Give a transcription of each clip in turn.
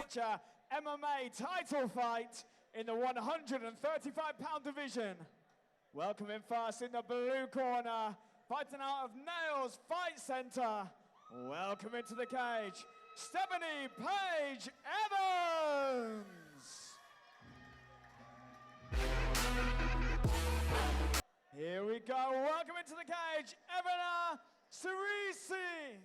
amateur MMA title fight in the 135-pound division. Welcoming first in the blue corner, fighting out of Nails Fight Center. Welcome into the cage, Stephanie Paige Evans. Here we go, welcome into the cage, Evana SIRIC.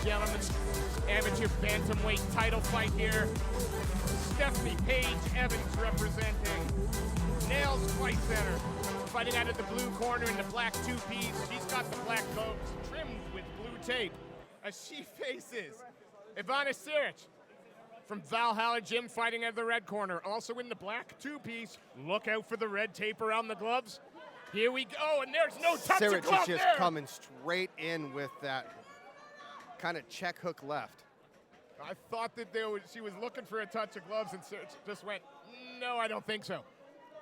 Gentlemen, amateur bantamweight title fight here. Stephanie Paige Evans representing Nails Fight Center. Fighting out of the blue corner in the black two-piece. She's got the black coat trimmed with blue tape. As she faces EVANS from Valhalla Gym, fighting out of the red corner. Also in the black two-piece. Look out for the red tape around the gloves. Here we go, and there's no touch of glove is just there. Coming straight in with that kind of check hook left. I thought that she was looking for a touch of gloves and just went, no, I don't think so.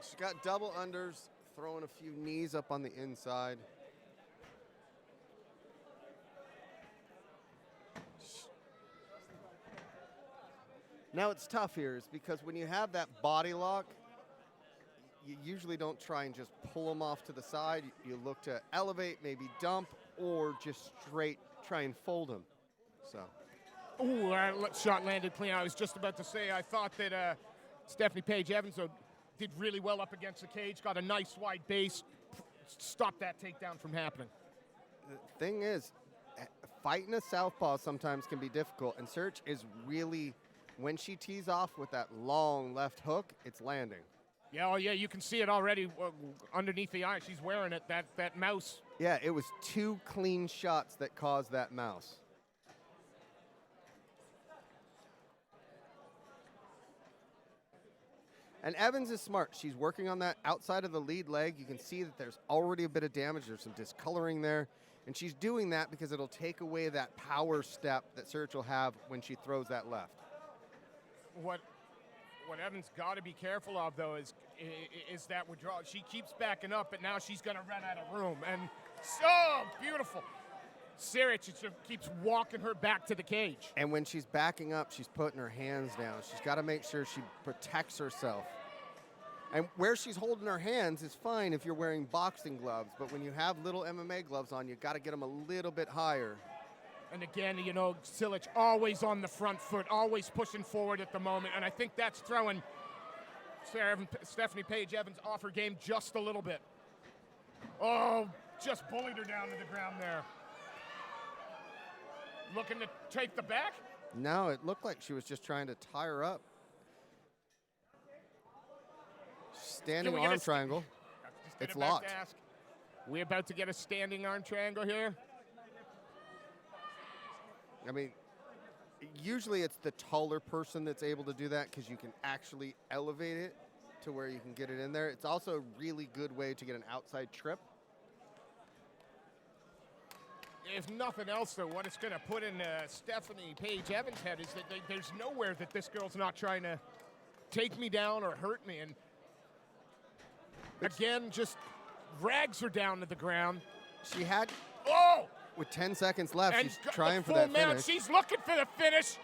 She got double unders, throwing a few knees up on the inside. Now it's tough here is because when you have that body lock, you usually don't try and just pull them off to the side. You look to elevate, maybe dump, or just straight try and fold him. So. Ooh, shot landed clean. I was just about to say, I thought that Stephanie Paige Evans did really well up against the cage, got a nice wide base, stopped that takedown from happening. The thing is, fighting a southpaw sometimes can be difficult, and SIRIC is really, when she tees off with that long left hook, it's landing. Yeah, oh yeah, you can see it already underneath the eye. She's wearing it, that mouse. Yeah, it was 2 clean shots that caused that mouse. And Evans is smart. She's working on that outside of the lead leg. You can see that there's already a bit of damage. There's some discoloring there. And she's doing that because it'll take away that power step that SIRIC will have when she throws that left. What Evans got to be careful of, though, is that withdrawal. She keeps backing up, but now she's going to run out of room. And so beautiful. SIRIC keeps walking her back to the cage. And when she's backing up, she's putting her hands down. She's got to make sure she protects herself. And where she's holding her hands is fine if you're wearing boxing gloves, but when you have little MMA gloves on, you've got to get them a little bit higher. And again, you know, SIRIC always on the front foot, always pushing forward at the moment, and I think that's throwing Stephanie Paige Evans off her game just a little bit. Oh, just bullied her down to the ground there. Looking to take the back? No, it looked like she was just trying to tie her up. Standing arm triangle. It's locked. We're about to get a standing arm triangle here. I mean, usually it's the taller person that's able to do that because you can actually elevate it to where you can get it in there. It's also a really good way to get an outside trip. If nothing else, though, what it's going to put in Stephanie Paige Evans' head is that there's nowhere that this girl's not trying to take me down or hurt me. And again, just drags her down to the ground. She had... Oh! With 10 seconds left, and she's trying for full that mount. finish. She's looking for the finish.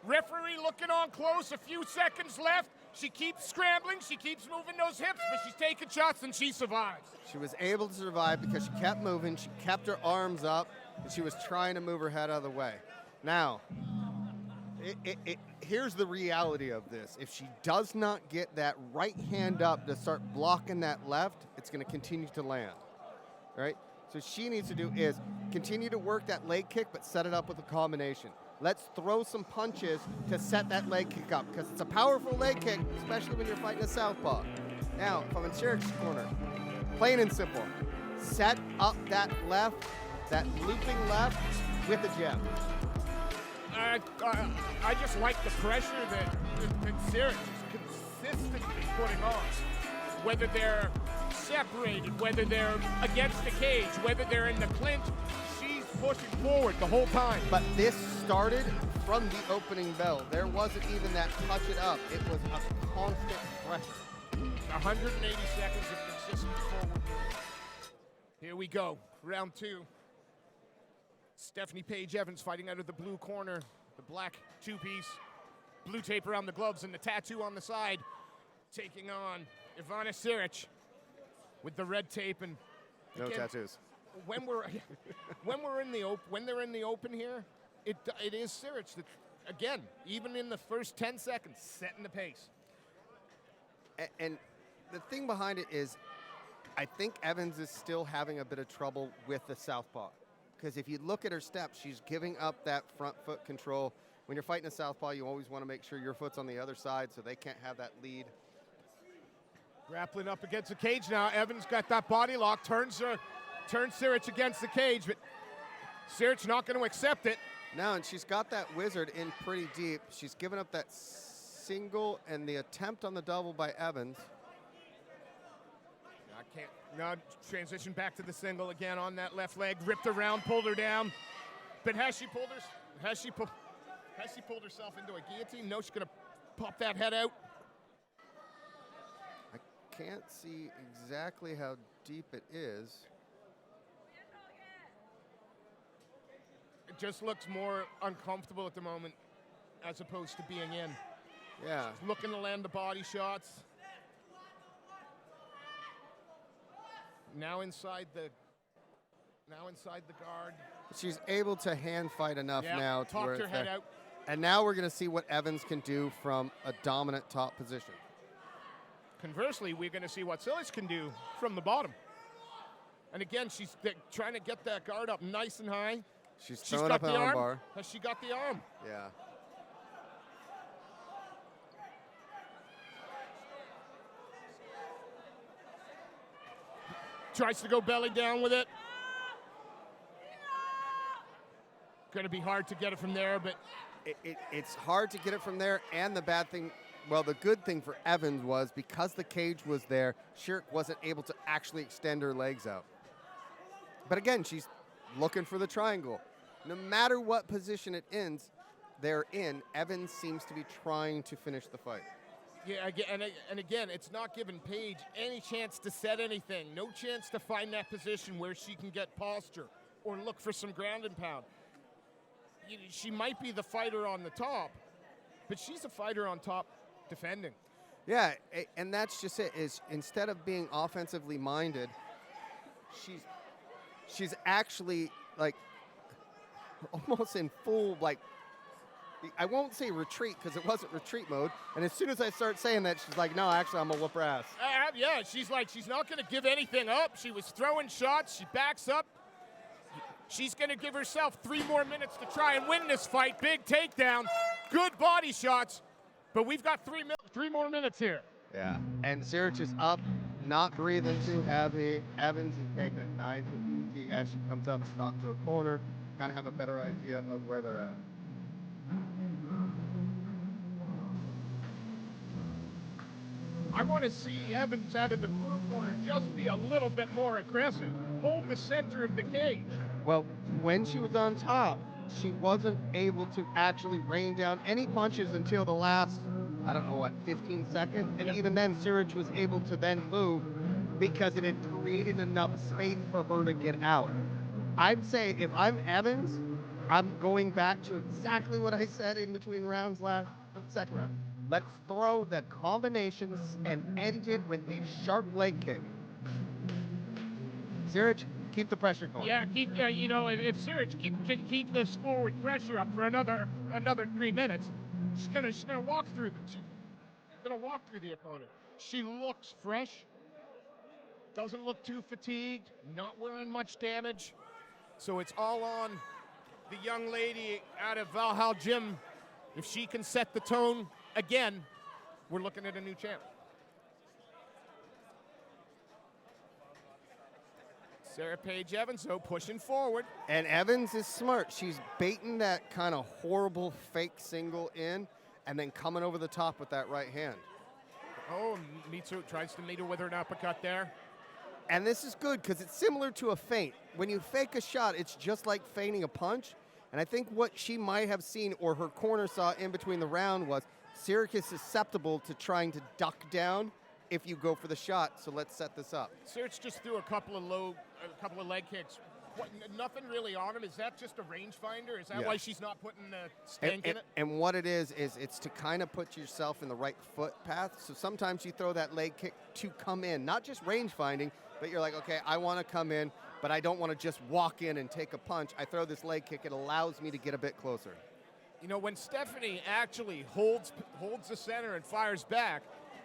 Referee looking on close, a few seconds left. She keeps scrambling, she keeps moving those hips, but she's taking shots and she survives. She was able to survive because she kept moving, she kept her arms up, and she was trying to move her head out of the way. Now, here's the reality of this. If she does not get that right hand up to start blocking that left, it's going to continue to land, right? So she needs to do is continue to work that leg kick, but set it up with a combination. Let's throw some punches to set that leg kick up, because it's a powerful leg kick, especially when you're fighting a southpaw. Now, if I'm in SIRIC's corner, plain and simple, set up that left, that looping left with a jab. I just like the pressure that SIRIC is consistently putting on. Whether they're separated, whether they're against the cage, whether they're in the clinch, she's pushing forward the whole time. But this started from the opening bell. There wasn't even that touch it up. It was a constant pressure. 180 seconds of consistent forward. Here we go, round 2. Stephanie Paige Evans fighting out of the blue corner. The black 2-piece, blue tape around the gloves and the tattoo on the side. Taking on Ivana SIRIC with the red tape and no tattoos. When they're in the open here, it is SIRIC that, again, even in the first 10 seconds, setting the pace. And the thing behind it is, I think Evans is still having a bit of trouble with the southpaw. Because if you look at her steps, she's giving up that front foot control. When you're fighting a southpaw, you always want to make sure your foot's on the other side so they can't have that lead. Grappling up against the cage now. Evans got that body lock, turns SIRIC against the cage, but SIRIC not going to accept it. Now, and she's got that wizard in pretty deep. She's given up that single and the attempt on the double by Evans. Now transition back to the single again on that left leg, ripped around, pulled her down. But has she pulled herself into a guillotine? No, she's gonna pop that head out. I can't see exactly how deep it is. It just looks more uncomfortable at the moment as opposed to being in. Yeah. She's looking to land the body shots. Now inside the guard. She's able to hand fight enough now to where popped her it's head there. out. And now we're going to see what Evans can do from a dominant top position. Conversely, we're going to see what SIRIC can do from the bottom. And again, she's trying to get that guard up nice and high. She's throwing up an arm bar. Has she got the arm? Yeah. Tries to go belly down with it. Going to be hard to get it from there, but it's hard to get it from there. And the bad thing, well, the good thing for Evans was because the cage was there, SIRIC wasn't able to actually extend her legs out. But again, she's looking for the triangle. No matter what position they're in, Evans seems to be trying to finish the fight. Yeah, and again, it's not giving Paige any chance to set anything. No chance to find that position where she can get posture or look for some ground and pound. She might be the fighter on the top, but she's a fighter on top defending. Yeah, and that's just it, is instead of being offensively minded, she's actually, like, almost in full, like, I won't say retreat because it wasn't retreat mode. And as soon as I start saying that, she's like, no, actually, I'm going to whoop her ass. Yeah, she's not going to give anything up. She was throwing shots. She backs up. She's going to give herself 3 more minutes to try and win this fight. Big takedown. Good body shots. But we've got 3 more minutes here. Yeah. And SIRIC is up, not breathing too heavy. Evans is taking it nice and easy as she comes up, stops to a corner. Kind of have a better idea of where they're at. I want to see Evans out of the blue corner just be a little bit more aggressive. Hold the center of the cage. Well, when she was on top, she wasn't able to actually rain down any punches until the last, 15 seconds? And even then, SIRIC was able to then move because it had created enough space for her to get out. I'd say if I'm Evans, I'm going back to exactly what I said in between rounds second round. Let's throw the combinations and end it with a sharp leg kick. SIRIC, keep the pressure going. Yeah, keep if SIRIC can keep this forward pressure up for another 3 minutes, she's gonna walk through the opponent. She looks fresh, doesn't look too fatigued, not wearing much damage. So it's all on the young lady out of Valhalla Gym. If she can set the tone again, we're looking at a new champ. Sarah Paige Evans, though, pushing forward. And Evans is smart. She's baiting that kind of horrible fake single in and then coming over the top with that right hand. Oh, Mitsu tries to meet her with an uppercut there. And this is good because it's similar to a feint. When you fake a shot, it's just like feinting a punch. And I think what she might have seen or her corner saw in between the round was SIRIC is susceptible to trying to duck down if you go for the shot, so let's set this up. SIRIC just threw a couple of leg kicks. Nothing really on him. Is that just a rangefinder? Is that why she's not putting the stank in it? And what it is it's to kind of put yourself in the right foot path. So sometimes you throw that leg kick to come in, not just range finding, but you're like, okay, I want to come in, but I don't want to just walk in and take a punch. I throw this leg kick. It allows me to get a bit closer. You know, when Stephanie actually holds the center and fires back,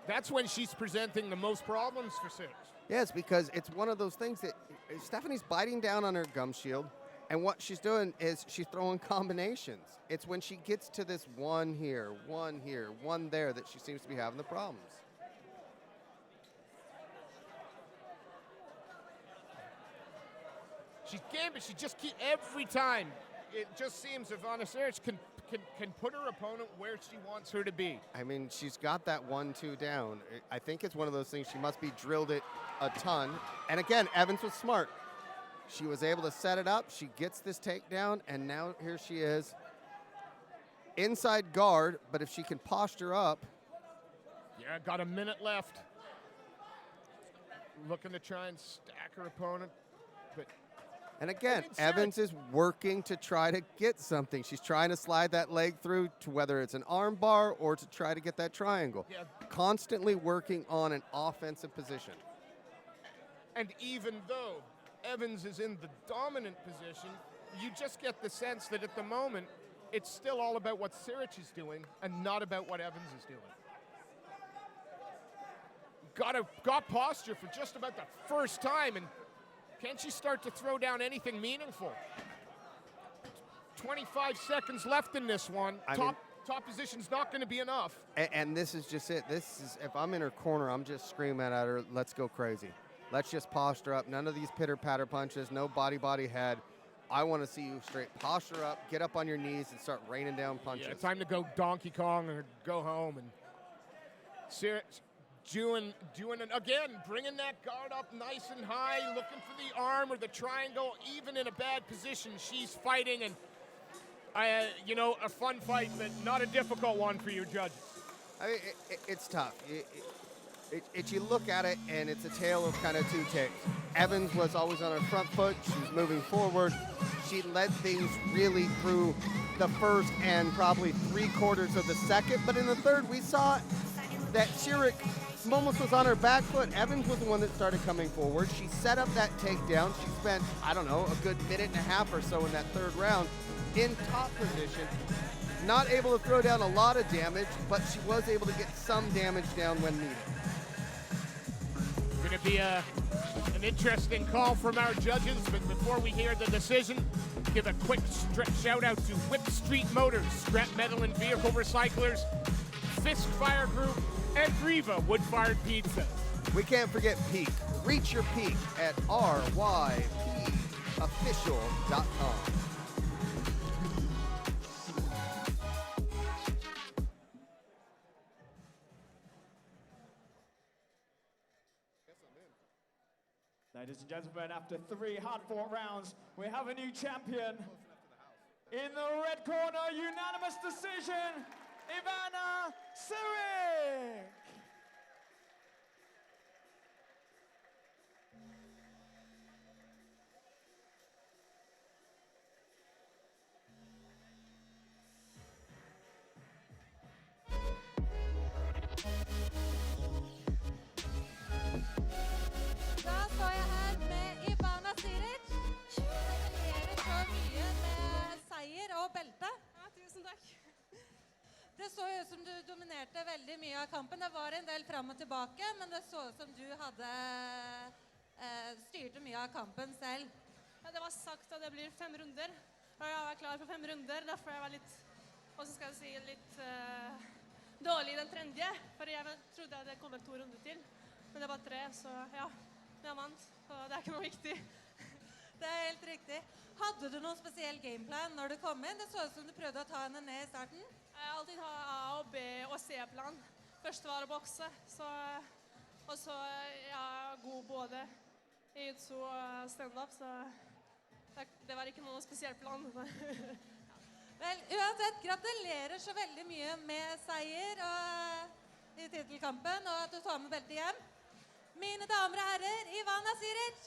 that's when she's presenting the most problems for SIRIC. Yes, because it's one of those things that Stephanie's biting down on her gum shield, and what she's doing is she's throwing combinations. It's when she gets to this one here, one there that she seems to be having the problems. She's game, but she just every time. It just seems Ivana SIRIC can put her opponent where she wants her to be. I mean, she's got that 1-2 down. I think it's one of those things, she must be drilled it a ton. And again, Evans was smart. She was able to set it up. She gets this takedown, and now here she is. Inside guard, but if she can posture up. Yeah, got a minute left. Looking to try and stack her opponent, but and again, Evans is working to try to get something. She's trying to slide that leg through to whether it's an arm bar or to try to get that triangle. Yeah. Constantly working on an offensive position. And even though Evans is in the dominant position, you just get the sense that at the moment, it's still all about what SIRIC is doing and not about what Evans is doing. Got posture for just about the first time, and can she start to throw down anything meaningful? 25 seconds left in this one. Top position's not going to be enough. And this is just it. This is, if I'm in her corner, I'm just screaming at her, let's go crazy. Let's just posture up. None of these pitter-patter punches, no body head. I want to see you straight posture up, get up on your knees, and start raining down punches. Yeah, time to go Donkey Kong or go home. And SIRIC doing again, bringing that guard up nice and high, looking for the arm or the triangle, even in a bad position. She's fighting, and a fun fight, but not a difficult one for your judges. I mean, it's tough. You look at it, and it's a tale of kind of two takes. Evans was always on her front foot. She was moving forward. She led things really through the first and probably 3/4 of the second. But in the third, we saw that SIRIC almost was on her back foot. Evans was the one that started coming forward. She set up that takedown. She spent, I don't know, a good minute and a half or so in that third round in top position. Not able to throw down a lot of damage, but she was able to get some damage down when needed. Going to be an interesting call from our judges, but before we hear the decision, give a quick shout out to Whip Street Motors, Scrap Metal and Vehicle Recyclers, Fisk Fire Group, and Riva Wood-Fired Pizza. We can't forget Peak. Reach your peak at rypofficial.com. Ladies and gentlemen, after 3 hard-fought rounds, we have a new champion. In the red corner, unanimous decision, Ivana SIRIC. av kampen. Det var en del fram og tilbake, men det så ut som du hadde styrte mye av kampen selv. Ja, det var sagt at det blir 5 runder. Og jeg var klar for 5 runder, derfor jeg var litt, hvordan skal jeg si, litt dårlig i den tredje. For jeg trodde at det kom 2 runder til. Men det var 3, så ja, jeg vant. Og det ikke noe viktig. Det helt riktig. Hadde du noen spesiell gameplan når du kom inn? Det så ut som du prøvde å ta henne ned i starten. Jeg alltid har A og B og C-plan. Først var å bokse, og så jeg god både i jutsu og stand-up, så det var ikke noen spesiell plan. Vel, uansett, gratulerer så veldig mye med seier i titelkampen, og at du tar med beltet hjem. Mine damer og herrer, EVANS SIRIC!